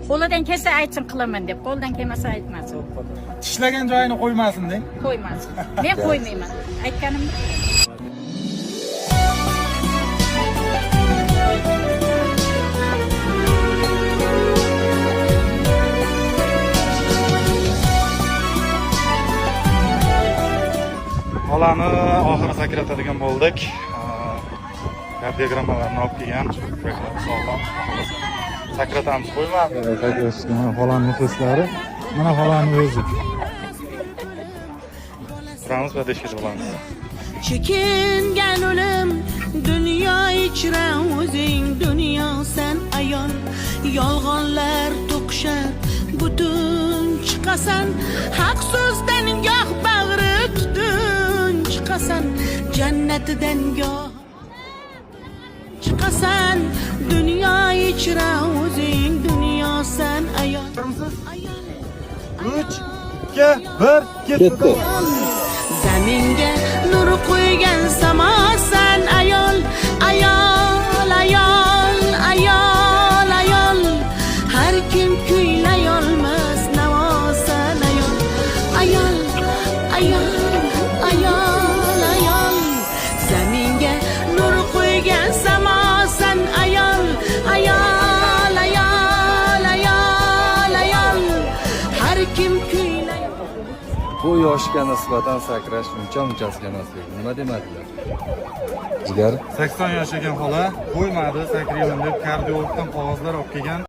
Qo'lidan kelsa aytsin qilaman deb, qo'ldan kelmasa aytmasin. Tishlagan joyini qo'ymasin deng. Qo'ymasin. Men qo'ymayman. Aytganimni Bolani oxiri sakratadigan bo'ldik. Kardiogrammalarni olib kelgan. Sog'lom. Sakratamiz, qo'ymadi. Sakratishgan bolani muxlislari. Mana bolani o'zi. Turamiz va deshga bo'lamiz. Chekingan o'lim dunyo ichra o'zing dunyo sen ayol yolg'onlar to'qishar butun chiqasan haq so'zdan goh bag'ri tutun chiqasan jannatidan goh chiqasan dunyo ichra o'zing dunyo sen ayol 3 2 1 ketdi. Zaminga nur qo'ygan samosan ayol ayol ayol ayol ayol har kim kuylay olmas navosan ayol ayol ayol ayol ayol zaminga nur qo'ygan samosan ayol ayol ayol ayol ayol har kim kuylay Bu yoshga nisbatan sakrash uncha-munchasiga emas dedi. Nima demadilar? Jigar 80 yosh ekan xola, qo'ymadi, sakrayman deb kardiologdan qog'ozlar olib kelgan.